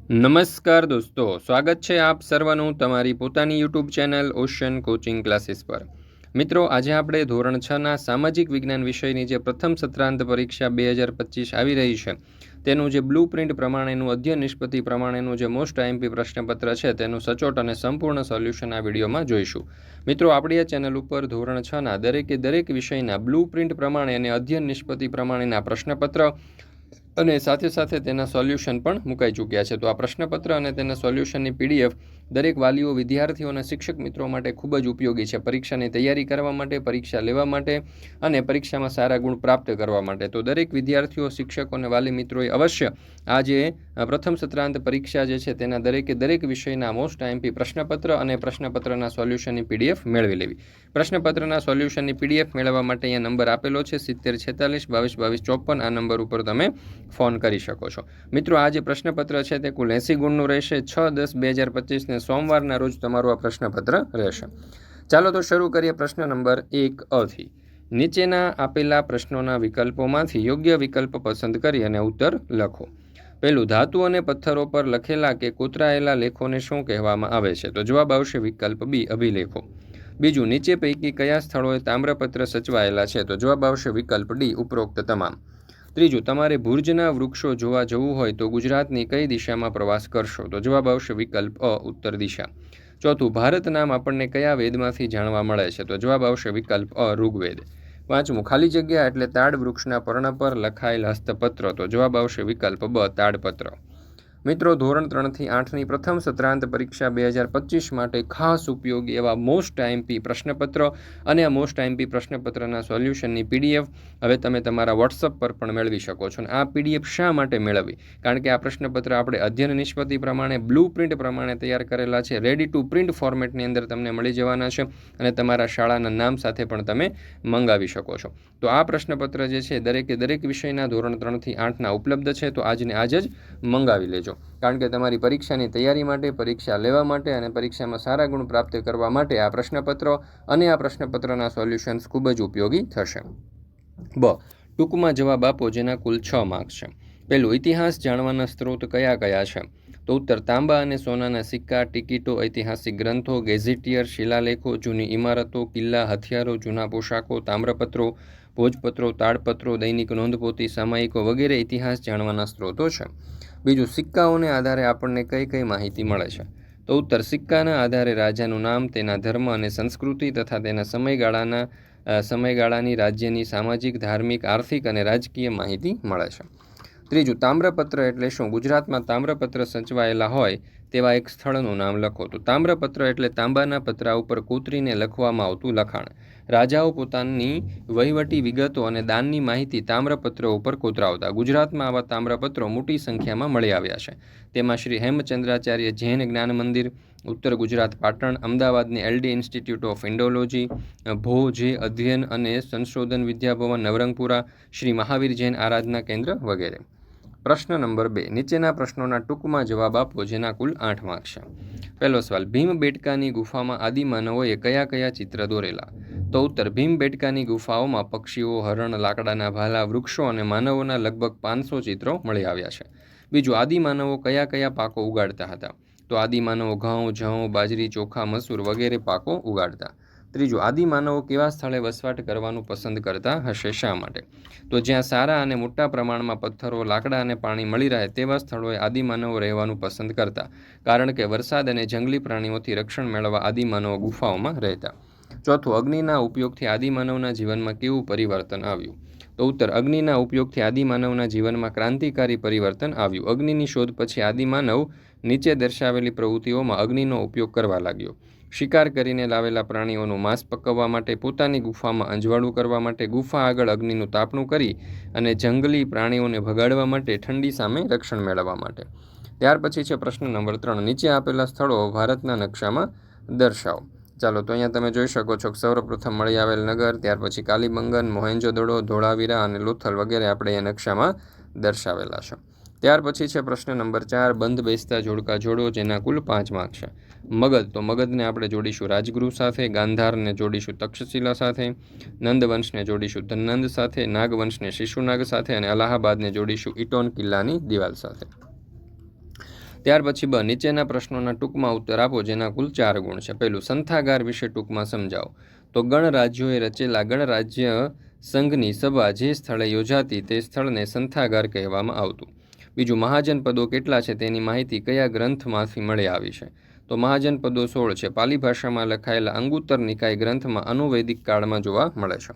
નમસ્કાર દોસ્તો, સ્વાગત છે આપ સર્વનું તમારી પોતાની YouTube channel ocean coaching classes પર। મિત્રો, આજે આપણે ધોરણ 6ના સામાજિક વિજ્ઞાન વિષયની જે પ્રથમ સત્રાંત પરીક્ષા 2025 આવી રહી છે તેનું જે બ્લુ પ્રિન્ટ પ્રમાણેનું અધ્યયન નિષ્પત્તિ પ્રમાણેનું જે મોસ્ટ આઈએમપી પ્રશ્નપત્ર છે તેનું સચોટ અને સંપૂર્ણ સોલ્યુશન આ વિડીયોમાં જોઈશું। મિત્રો, આપણી આ ચેનલ ઉપર ધોરણ 6ના દરેક વિષયના બ્લુ પ્રિન્ટ પ્રમાણે અને અધ્યયન નિષ્પત્તિ પ્રમાણેના પ્રશ્નપત્ર અને સાથે સાથે તેના સોલ્યુશન પણ મુકાઈ ચૂક્યા છે। તો આ પ્રશ્નપત્ર અને તેના સોલ્યુશનની પીડીએફ દરેક વાલીઓ, વિદ્યાર્થીઓ અને શિક્ષક મિત્રો માટે ખૂબ જ ઉપયોગી છે પરીક્ષાની તૈયારી કરવા માટે, પરીક્ષા લેવા માટે અને પરીક્ષામાં સારા ગુણ પ્રાપ્ત કરવા માટે। તો દરેક વિદ્યાર્થીઓ, શિક્ષકો અને વાલી મિત્રોએ અવશ્ય આ જે પ્રથમ સત્રાંત પરીક્ષા જે છે તેના દરેક વિષયના મોસ્ટ આઈએમપી પ્રશ્નપત્ર અને પ્રશ્નપત્રના સોલ્યુશનની પીડીએફ મેળવી લેવી। પ્રશ્નપત્રના સોલ્યુશનની પીડીએફ મેળવવા માટે અહીંયા નંબર આપેલો છે 7046 22 22 54। આ નંબર ઉપર તમે ફોન કરી શકો છો। મિત્રો, આ જે પ્રશ્નપત્ર છે તે કુલ 80 ગુણનું રહેશે। 6/10/2025 સોમવારના રોજ તમારું આ પ્રશ્નપત્ર રહેશે। ચાલો તો શરૂ કરીએ પ્રશ્ન નંબર 1 થી। નીચેના આપેલા પ્રશ્નોના વિકલ્પોમાંથી યોગ્ય વિકલ્પ પસંદ કરી અને ઉત્તર લખો। પહેલું, ધાતુ અને પથ્થરો પર લખેલા કે કોતરાયેલા લેખોને શું કહેવામાં આવે છે? તો જવાબ આવશે વિકલ્પ બી, અભિલેખો। બીજું, નીચે પૈકી કયા સ્થળોએ તામ્રપત્ર સચવાયેલા છે? તો જવાબ આવશે વિકલ્પ ડી, ઉપરોક્ત તમામ। ત્રીજું, તમારે ભુજના વૃક્ષો જોવા જવું હોય તો ગુજરાતની કઈ દિશામાં પ્રવાસ કરશો? તો જવાબ આવશે વિકલ્પ અ, ઉત્તર દિશા। ચોથું, ભારત નામ આપણને કયા વેદમાંથી જાણવા મળે છે? તો જવાબ આવશે વિકલ્પ અ, ઋગ્વેદ। પાંચમું, ખાલી જગ્યા એટલે તાડ વૃક્ષના પર્ણ પર લખાયેલ હસ્તપત્ર? તો જવાબ આવશે વિકલ્પ બ, તાડપત્ર। મિત્રો, ધોરણ 3થી 8ની પ્રથમ સત્રાંત પરીક્ષા 2025 માટે ખાસ ઉપયોગી એવા મોસ્ટ આઈએમપી પ્રશ્નપત્ર અને આ મોસ્ટ આઈએમપી પ્રશ્નપત્રના સોલ્યુશનની પીડીએફ હવે તમે તમારા વોટ્સઅપ પર પણ મેળવી શકો છો। અને આ પીડીએફ શા માટે મેળવવી? કારણ કે આ પ્રશ્નપત્ર આપણે અધ્યયન નિષ્પત્તિ પ્રમાણે બ્લુ પ્રિન્ટ પ્રમાણે તૈયાર કરેલા છે, રેડી ટુ પ્રિન્ટ ફોર્મેટની અંદર તમને મળી જવાના છે અને તમારા શાળાના નામ સાથે પણ તમે મંગાવી શકો છો। તો આ પ્રશ્નપત્ર જે છે દરેક વિષયના ધોરણ 3થી 8ના ઉપલબ્ધ છે, તો આજને આજ જ મંગાવી લેજો। કારણ કે તમારી પરીક્ષાની તૈયારી માટે, પરીક્ષા લેવા માટે અને પરીક્ષામાં સારા ગુણ પ્રાપ્ત કરવા માટે આ પ્રશ્નપત્રો અને આ પ્રશ્નપત્રના સોલ્યુશન્સ ખૂબ જ ઉપયોગી થશે। બ, ટૂંકમાં જવાબ આપો જેના કુલ 6 માર્ક્સ છે। પહેલું, ઇતિહાસ જાણવાના સ્ત્રોત કયા કયા છે? તો ઉત્તર, તાંબા અને સોનાના સિક્કા, ટિકિટો, ઐતિહાસિક ગ્રંથો, ગેઝેટિયર, શિલાલેખો, જૂની ઇમારતો, કિલ્લા, હથિયારો, જૂના પોશાકો, તામ્રપત્રો, ભોજપત્રો, તાડપત્રો, દૈનિક નોંધપોથી, સામયિકો વગેરે ઇતિહાસ જાણવાના સ્ત્રોતો છે। બીજું, સિક્કાઓને આધારે આપણને કઈ કઈ માહિતી મળે છે? તો ઉત્તર, સિક્કાના આધારે રાજાનું નામ, તેના ધર્મ અને સંસ્કૃતિ તથા તેના સમયગાળાની રાજ્યની સામાજિક, ધાર્મિક, આર્થિક અને રાજકીય માહિતી મળે છે। ત્રીજું, તામ્રપત્ર એટલે શું? ગુજરાતમાં તામ્રપત્ર સચવાયેલા હોય તેવા એક સ્થળનું નામ લખો। તો તામ્રપત્ર એટલે તાંબાના પતરા ઉપર કોતરીને લખવામાં આવતું લખાણ। રાજાઓ પોતાની વહીવટી વિગતો અને દાનની માહિતી તામ્રપત્ર ઉપર કોતરાવતા। ગુજરાતમાં આવા તામ્રપત્રો મોટી સંખ્યામાં મળી આવ્યા છે। તેમાં શ્રી હેમચંદ્રાચાર્ય જૈન જ્ઞાન મંદિર, ઉત્તર ગુજરાત પાટણ, અમદાવાદની LD ઇન્સ્ટિટ્યૂટ ઓફ ઇન્ડોલોજી, ભો જે અધ્યયન અને સંશોધન વિદ્યાભવન નવરંગપુરા, શ્રી મહાવીર જૈન આરાધના કેન્દ્ર વગેરે। પ્રશ્ન નંબર 2, નીચેના પ્રશ્નોના ટૂંકમાં જવાબ આપો જેના કુલ 8 માર્ક્સ છે। પહેલો સવાલ, ભીમબેટકાની ગુફામાં આદિમાનવોએ કયા કયા ચિત્ર દોરેલા? તો ઉત્તર, ભીમબેટકાની ગુફાઓમાં પક્ષીઓ, હરણ, લાકડાના ભાલા, વૃક્ષો અને માનવોના લગભગ 500 ચિત્રો મળી આવ્યા છે। બીજું, આદિમાનવો કયા કયા પાકો ઉગાડતા હતા? તો આદિમાનવો ઘઉં, જવ, બાજરી, ચોખા, મસૂર વગેરે પાકો ઉગાડતા। ત્રીજું, આદિમાનવો કેવા સ્થળે વસવાટ કરવાનું પસંદ કરતા હશે? શા માટે? તો જ્યાં સારા અને મોટા પ્રમાણમાં પથ્થરો, લાકડા અને પાણી મળી રહે તેવા સ્થળોએ આદિમાનવો રહેવાનું પસંદ કરતા, કારણ કે વરસાદ અને જંગલી પ્રાણીઓથી રક્ષણ મેળવવા આદિમાનવો ગુફાઓમાં રહેતા। ચોથું, અગ્નિના ઉપયોગથી આદિમાનવના જીવનમાં કેવું પરિવર્તન આવ્યું? તો ઉત્તર, અગ્નિના ઉપયોગથી આદિમાનવના જીવનમાં ક્રાંતિકારી પરિવર્તન આવ્યું। અગ્નિની શોધ પછી આદિમાનવ નીચે દર્શાવેલી પ્રવૃત્તિઓમાં અગ્નિનો ઉપયોગ કરવા લાગ્યો। શિકાર કરીને લાવેલા પ્રાણીઓનું માંસ પકવવા માટે, પોતાની ગુફામાં અંજવાળું કરવા માટે, ગુફા આગળ અગ્નિનું તાપણું કરી અને જંગલી પ્રાણીઓને ભગાડવા માટે, ઠંડી સામે રક્ષણ મેળવવા માટે। ત્યાર પછી છે પ્રશ્ન નંબર 3, નીચે આપેલા સ્થળો ભારતના નકશામાં દર્શાવો। ચાલો, તો અહીંયા તમે જોઈ શકો છો કે સૌપ્રથમ મળી આવેલ નગર, ત્યાર પછી કાલીબંગન, મોહેંજો-દડો, ધોળાવીરા અને લોથલ વગેરે આપણે અહીંયા નકશામાં દર્શાવેલા છે। ત્યાર પછી છે પ્રશ્ન નંબર 4, બંધ બેસતા જોડકા જોડો જેના કુલ 5 માર્ક છે। મગધ, તો મગધને આપણે જોડીશું રાજગૃહ સાથે, ગાંધારને જોડીશું તક્ષશિલા સાથે, નંદવંશને જોડીશું ધનનંદ સાથે, નાગવંશને શિશુનાગ સાથે અને અલ્હાબાદને જોડીશું ઇટોન કિલ્લાની દિવાલ સાથે। ત્યાર પછી બ, નીચેના પ્રશ્નોના ટૂંકમાં ઉત્તર આપો જેના કુલ 4 ગુણ છે. પહેલું, સંથાગાર વિશે ટૂંકમાં સમજાવો. તો ગણરાજ્યોએ રચેલા ગણરાજ્ય સંઘની સભા જે સ્થળે યોજાતી તે સ્થળને સંથાગાર કહેવામાં આવતું. બીજું, મહાજનપદો કેટલા છે તેની માહિતી કયા ગ્રંથમાંથી મળી આવી છે? તો મહાજનપદો 16 છે. પાલી ભાષામાં લખાયેલા અંગુત્તર નિકાય ગ્રંથમાં અનુવૈદિક કાળમાં જોવા મળે છે.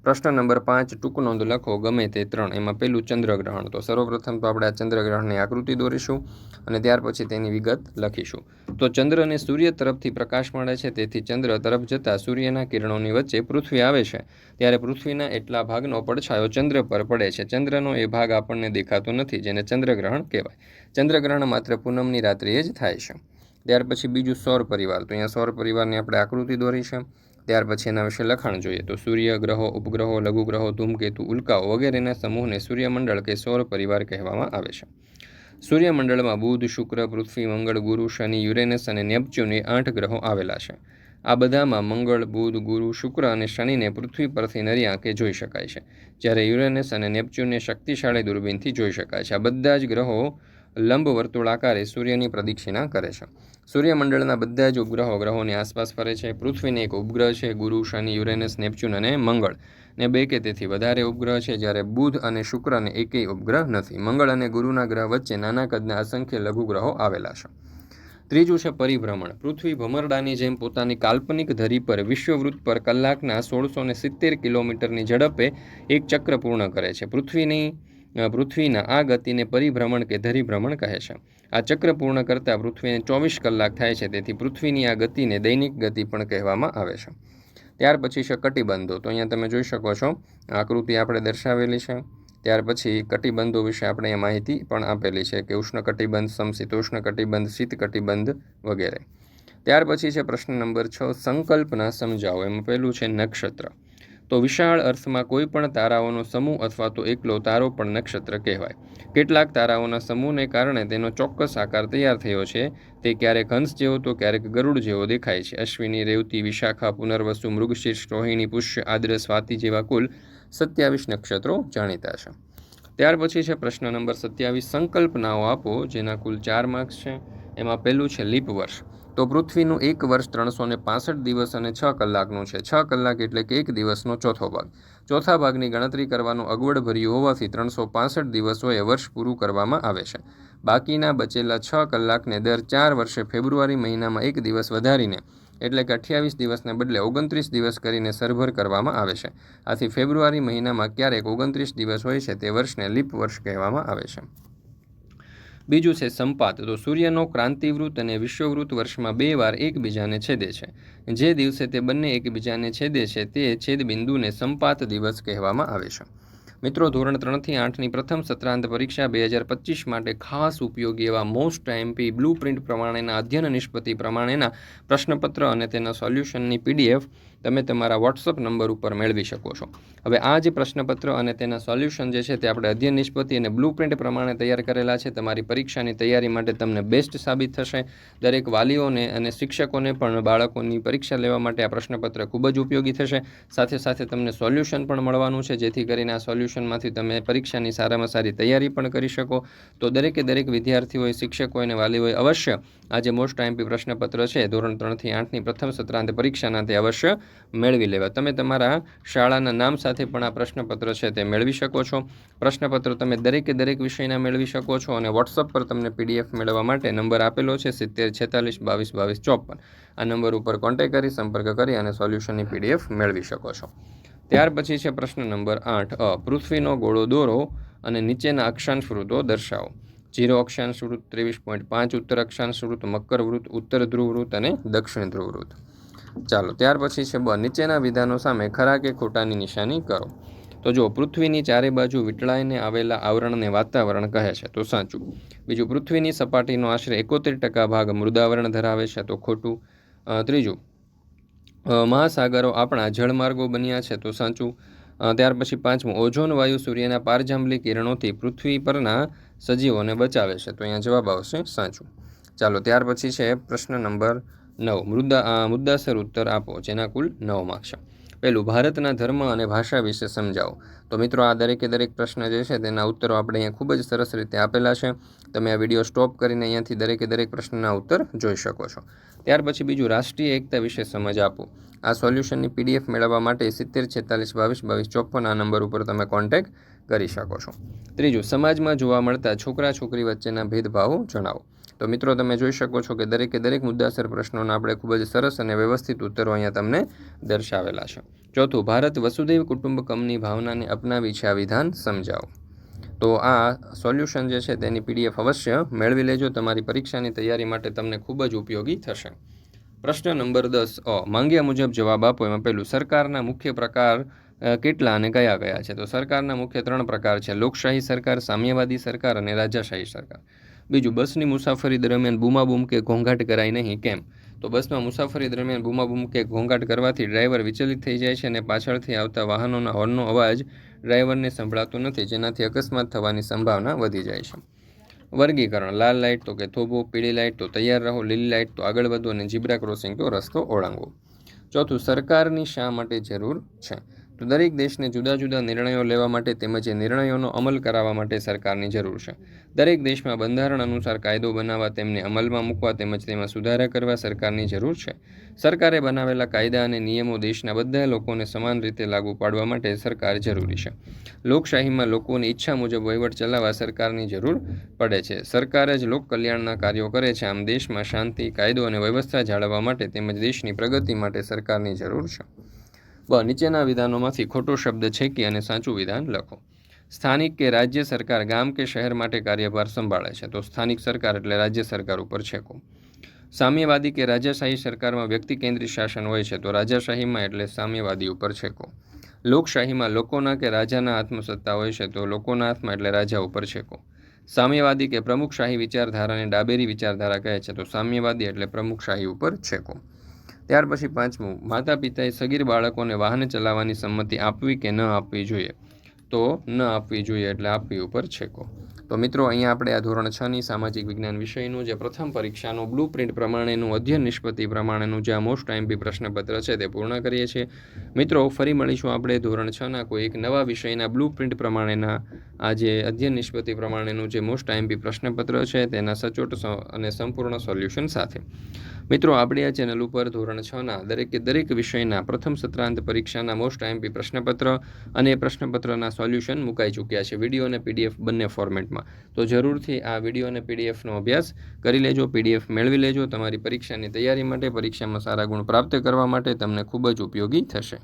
પ્રશ્ન નંબર 5, ટૂંક નોંધ લખો ગમે તે 3. એમાં પહેલું ચંદ્રગ્રહણ. તો સર્વપ્રથમ તો આપણે આ ચંદ્રગ્રહણની આકૃતિ દોરીશું અને ત્યાર પછી તેની વિગત લખીશું. તો ચંદ્રને સૂર્ય તરફથી પ્રકાશ મળે છે, તેથી ચંદ્ર તરફ જતાં સૂર્યના કિરણોની વચ્ચે પૃથ્વી આવે છે ત્યારે પૃથ્વીના એટલા ભાગનો પડછાયો ચંદ્ર પર પડે છે. ચંદ્રનો એ ભાગ આપણને દેખાતો નથી, જેને ચંદ્રગ્રહણ કહેવાય. ચંદ્રગ્રહણ માત્ર પૂનમની રાત્રિએ જ થાય છે. ત્યાર પછી બીજું, સૌર પરિવાર. તો અહીંયા સૌર પરિવારની આપણે આકૃતિ દોરી છે. ત્યાર પછી એના વિશે લખાણ જોઈએ. તો સૂર્ય, ગ્રહો, ઉપગ્રહો, લઘુગ્રહો, ધૂમકેતુ, ઉલ્કાઓ વગેરેના સમૂહને સૂર્યમંડળ કે સૌર પરિવાર કહેવામાં આવે છે. સૂર્યમંડળમાં બુધ, શુક્ર, પૃથ્વી, મંગળ, ગુરુ, શનિ, યુરેનસ અને નેપચ્યુન એ 8 ગ્રહો આવેલા છે. આ બધામાં મંગળ, બુધ, ગુરુ, શુક્ર અને શનિને પૃથ્વી પરથી નરી આંખે જોઈ શકાય છે, જ્યારે યુરેનસ અને નેપચ્યુનને શક્તિશાળી દૂરબીનથી જોઈ શકાય છે. આ બધા જ ગ્રહો લંબ વર્તુળાકારે સૂર્યની પ્રદક્ષિણા કરે છે. સૂર્યમંડળના બધા જ ઉપગ્રહો ગ્રહોની આસપાસ ફરે છે. પૃથ્વીને એક ઉપગ્રહ છે. ગુરુ, શનિ, યુરેનસ, નેપચ્યુન અને મંગળ ને 2 કે તેથી વધારે ઉપગ્રહ છે, જ્યારે બુધ અને શુક્રને એકેય ઉપગ્રહ નથી. મંગળ અને ગુરુના ગ્રહ વચ્ચે નાના કદના અસંખ્ય લઘુગ્રહો આવેલા છે. ત્રીજું છે પરિભ્રમણ. પૃથ્વી ભમરડાની જેમ પોતાની કાલ્પનિક ધરી પર વિશ્વવૃત્ત પર કલાકના 1670 કિલોમીટરની ઝડપે એક ચક્ર પૂર્ણ કરે છે. પૃથ્વીના આ ગતિને પરિભ્રમણ કે ધરીભ્રમણ કહે છે. આ ચક્ર પૂર્ણ કરતાં પૃથ્વીને 24 કલાક થાય છે, તેથી પૃથ્વીની આ ગતિને દૈનિક ગતિ પણ કહેવામાં આવે છે. ત્યાર પછી છે કટિબંધો. તો અહીંયા તમે જોઈ શકો છો, આકૃતિ આપણે દર્શાવેલી છે. ત્યાર પછી કટિબંધો વિશે આપણે અહીંયા માહિતી પણ આપેલી છે કે ઉષ્ણ કટિબંધ, સમશીતોષ્ણ કટિબંધ, શીત કટિબંધ વગેરે. ત્યાર પછી છે પ્રશ્ન નંબર 6, સંકલ્પના સમજાવો. એમાં પહેલું છે નક્ષત્ર. તો વિશાળ અર્થમાં કોઈ પણ તારાઓનો સમૂહ અથવા તો એકલો તારો પણ નક્ષત્ર કહેવાય. કેટલાક તારાઓના સમૂહને કારણે તેનો ચોક્કસ આકાર તૈયાર થયો છે. તે ક્યારેક હંસ જેવો તો ક્યારેક ગરુડ જેવો દેખાય છે. અશ્વિની, રેવતી, વિશાખા, પુનર્વસુ, મૃગશીર્ષ, રોહિણી, પુષ્ય, આદ્ર, સ્વાતિ જેવા કુલ 27 નક્ષત્રો જાણીતા છે. ત્યાર પછી છે પ્રશ્ન નંબર 27, સંકલ્પનાઓ આપો જેના કુલ 4 માર્ક્સ છે. એમાં પહેલું છે લીપ વર્ષ. તો પૃથ્વીનું એક વર્ષ 365 દિવસ અને 6 કલાકનું છે. 6 કલાક એટલે કે એક દિવસનો ચોથો ભાગ. ચોથા ભાગની ગણતરી કરવાનું અગવડભર્યું હોવાથી 365 દિવસોએ વર્ષ પૂરું કરવામાં આવે છે. બાકીના બચેલા 6 કલાકને દર 4 વર્ષે ફેબ્રુઆરી મહિનામાં એક દિવસ વધારીને એટલે કે 28 દિવસને બદલે 29 દિવસ કરીને સરભર કરવામાં આવે છે. આથી ફેબ્રુઆરી મહિનામાં ક્યારેક 29 દિવસ હોય છે તે વર્ષને લીપ વર્ષ કહેવામાં આવે છે. બીજું છે સંપાત. તો સૂર્યનો ક્રાંતિવૃત્ત અને વિશ્વવૃત્ત વર્ષમાં 2 વાર એકબીજાને છેદે છે. જે દિવસે તે બંને એકબીજાને છેદે છે તે છેદબિંદુને સંપાત દિવસ કહેવામાં આવે છે. મિત્રો, ધોરણ 3 થી 8ની પ્રથમ સત્રાંત પરીક્ષા 2025 માટે ખાસ ઉપયોગી એવા મોસ્ટ એમપી બ્લુ પ્રિન્ટ પ્રમાણેના અધ્યયન નિષ્પત્તિ પ્રમાણેના પ્રશ્નપત્ર અને તેના સોલ્યુશનની PDF તમે તમારા વોટ્સઅપ નંબર ઉપર મેળવી શકો છો. હવે આ જે પ્રશ્નપત્ર અને તેના સોલ્યુશન જે છે તે આપણે અધ્યયન નિષ્પત્તિ અને બ્લુ પ્રિન્ટ પ્રમાણે તૈયાર કરેલા છે. તમારી પરીક્ષાની તૈયારી માટે તમને બેસ્ટ સાબિત થશે. દરેક વાલીઓને અને શિક્ષકોને પણ બાળકોની પરીક્ષા લેવા માટે આ પ્રશ્નપત્ર ખૂબ જ ઉપયોગી થશે. સાથે સાથે તમને સોલ્યુશન પણ મળવાનું છે, જેથી કરીને આ સોલ્યુશનમાંથી તમે પરીક્ષાની સારામાં સારી તૈયારી પણ કરી શકો. તો દરેકે દરેક વિદ્યાર્થીઓએ, શિક્ષકોએ અને વાલીઓએ અવશ્ય આ જે મોસ્ટ એમપી પ્રશ્નપત્ર છે ધોરણ 3 થી 8ની પ્રથમ સત્રાંત પરીક્ષાના તે અવશ્ય મેળવી લેવા. તમે તમારા શાળાના નામ સાથે પણ આ પ્રશ્નપત્ર છે તે મેળવી શકો છો. પ્રશ્નપત્ર તમે દરેકે દરેક વિષયના મેળવી શકો છો અને વોટ્સઅપ પર તમને PDF મેળવવા માટે નંબર આપેલો છે 70 46 22 22 54. આ નંબર ઉપર કોન્ટેક્ટ કરી સંપર્ક કરી અને સોલ્યુશનની PDF મેળવી શકો છો. ત્યાર પછી છે પ્રશ્ન નંબર 8, પૃથ્વીનો ગોળો દોરો અને નીચેના અક્ષાંશ વૃત્તો દર્શાવો. 0 અક્ષાંશ વૃત્ત, 23.5 ઉત્તર અક્ષાંશ વૃત્ત, મકર વૃત્ત, ઉત્તર ધ્રુવ વૃત્ત અને દક્ષિણ ધ્રુવ વૃત્ત. ચાલો, ત્યાર પછી છે નીચેના વિધાનો સામે ખરા કે ખોટાની નિશાની કરો. તો જો પૃથ્વીની ચારે બાજુ વીંટળાઈને આવેલા આવરણને વાતાવરણ કહે છે, તો સાચું. બીજું, પૃથ્વીની સપાટીનો આશરે 71% ભાગ મૃદાવરણ ધરાવે છે, તો ખોટું. ત્રીજું, મહાસાગરો આપણા જળમાર્ગો બન્યા છે, તો સાચું. ત્યાર પછી પાંચમું, ઓઝોન વાયુ સૂર્યના પારજાંબલી કિરણોથી પૃથ્વી પરના સજીવોને બચાવે છે, તો અહીંયા જવાબ આવશે સાચું. ચાલો, ત્યાર પછી છે પ્રશ્ન નંબર 9, મુદ્દાસર ઉત્તર આપો જેના કુલ 9 માર્ક્સ છે. પહેલું, ભારતના ધર્મ અને ભાષા વિશે સમજાવો. તો મિત્રો આ દરેકે દરેક પ્રશ્ન જે છે તેના ઉત્તરો આપણે અહીંયા ખૂબ જ સરસ રીતે આપેલા છે. તમે આ વિડીયો સ્ટોપ કરીને અહીંયાથી દરેકે દરેક પ્રશ્નના ઉત્તર જોઈ શકો છો. ત્યાર પછી બીજું, રાષ્ટ્રીય એકતા વિશે સમજ આપો. આ સોલ્યુશનની PDF મેળવવા માટે 70 46 22 22 54 આ નંબર ઉપર તમે કોન્ટેક્ટ કરી શકો છો. ત્રીજું, સમાજમાં જોવા મળતા છોકરા છોકરી વચ્ચેના ભેદભાવો જણાવો. તો મિત્રો તમે જોઈ શકો છો કે દરેકે દરેક મુદ્દાસર પ્રશ્નોના આપણે ખૂબ જ સરસ અને વ્યવસ્થિત ઉત્તરો અહીંયા તમને દર્શાવેલા છે. ચોથું, ભારત વસુધૈવ કુટુંબકમની ભાવનાને અપનાવી છે, આ વિધાન સમજાવો. તો આ સોલ્યુશન જે છે તેની PDF અવશ્ય મેળવી લેજો. તમારી પરીક્ષાની તૈયારી માટે તમને ખૂબ જ ઉપયોગી થશે. પ્રશ્ન નંબર 10 માંગ્યા મુજબ જવાબ આપો. એમાં પહેલું, સરકારના મુખ્ય પ્રકાર કેટલા અને કયા કયા છે? તો સરકારના મુખ્ય 3 પ્રકાર છે: લોકશાહી સરકાર, સામ્યવાદી સરકાર અને રાજાશાહી સરકાર. બીજું, બસની મુસાફરી દરમિયાન બૂમાબૂમ કે ઘોંઘાટ કરાય નહીં, કેમ? તો બસમાં મુસાફરી દરમિયાન બૂમાબૂમ કે ઘોંઘાટ કરવાથી ડ્રાઈવર વિચલિત થઈ જાય છે અને પાછળથી આવતા વાહનોના હોર્નનો અવાજ ડ્રાઈવરને સંભળાતો નથી, જેનાથી અકસ્માત થવાની સંભાવના વધી જાય છે. વર્ગીકરણ: લાલ લાઇટ તો કે થોભો, પીળી લાઇટ તો તૈયાર રહો, લીલી લાઇટ તો આગળ વધો અને ઝીબ્રા ક્રોસિંગ તો રસ્તો ઓળંગવો. ચોથું, સરકારની શા માટે જરૂર છે? તો દરેક દેશને જુદા જુદા નિર્ણયો લેવા માટે તેમજ એ નિર્ણયોનો અમલ કરાવવા માટે સરકારની જરૂર છે. દરેક દેશમાં બંધારણ અનુસાર કાયદો બનાવવા, તેમને અમલમાં મૂકવા તેમજ તેમાં સુધારા કરવા સરકારની જરૂર છે. સરકારે બનાવેલા કાયદા અને નિયમો દેશના બધા લોકોને સમાન રીતે લાગુ પાડવા માટે સરકાર જરૂરી છે. લોકશાહીમાં લોકોની ઈચ્છા મુજબ વહીવટ ચલાવવા સરકારની જરૂર પડે છે. સરકાર જ લોક કલ્યાણના કાર્યો કરે છે. આમ દેશમાં શાંતિ, કાયદો અને વ્યવસ્થા જાળવવા માટે તેમજ દેશની પ્રગતિ માટે સરકારની જરૂર છે. નીચેના વિધાનોમાંથી ખોટો શબ્દ છેકી અને સાચું વિધાન લખો. સ્થાનિક કે રાજ્ય સરકાર ગામ કે શહેર માટે કાર્યભાર સંભાળે છે. તો સ્થાનિક સરકાર એટલે રાજ્ય સરકાર ઉપર છેકો. સામ્યવાદી કે રાજાશાહી સરકારમાં વ્યક્તિ કેન્દ્રિત શાસન હોય છે. તો રાજાશાહીમાં એટલે સામ્યવાદી ઉપર છેકો. લોકશાહીમાં લોકોના કે રાજાના હાથમાં સત્તા હોય છે. તો લોકોના હાથમાં એટલે રાજા ઉપર છેકો. સામ્યવાદી કે પ્રમુખશાહી વિચારધારાને ડાબેરી વિચારધારા કહે છે. તો સામ્યવાદી એટલે પ્રમુખશાહી ઉપર છેકો. ત્યાર પછી પાંચમું, માતા પિતાએ સગીર બાળકોને વાહન ચલાવવાની સંમતિ આપવી કે ન આપવી જોઈએ? તો ન આપવી જોઈએ એટલે આપવી ઉપર છેકો. તો મિત્રો અહીંયા આપણે આ ધોરણ 6ની સામાજિક વિજ્ઞાન વિષયનું જે પ્રથમ પરીક્ષાનું બ્લુ પ્રિન્ટ પ્રમાણેનું અધ્યયન નિષ્પત્તિ પ્રમાણેનું જે આ મોસ્ટ IMP પ્રશ્નપત્ર છે તે પૂર્ણ કરીએ છીએ. મિત્રો ફરી મળીશું આપણે ધોરણ 6ના કોઈ એક નવા વિષયના બ્લુ પ્રિન્ટ પ્રમાણેના આ જે અધ્યયન નિષ્પત્તિ પ્રમાણેનું જે મોસ્ટ IMP પ્રશ્નપત્ર છે તેના સચોટ અને સંપૂર્ણ સોલ્યુશન સાથે. મિત્રો આપણી આ ચેનલ ઉપર ધોરણ 6ના દરેક વિષયના પ્રથમ સત્રાંત પરીક્ષાના મોસ્ટ IMP પ્રશ્નપત્ર અને પ્રશ્નપત્રના સોલ્યુશન મુકાઈ ચૂક્યા છે, વિડીયો અને PDF બંને ફોર્મેટમાં. તો જરૂરથી આ વિડીયો અને PDFનો અભ્યાસ કરી લેજો, PDF મેળવી લેજો. તમારી પરીક્ષાની તૈયારી માટે, પરીક્ષામાં સારા ગુણ પ્રાપ્ત કરવા માટે તમને ખૂબ જ ઉપયોગી થશે.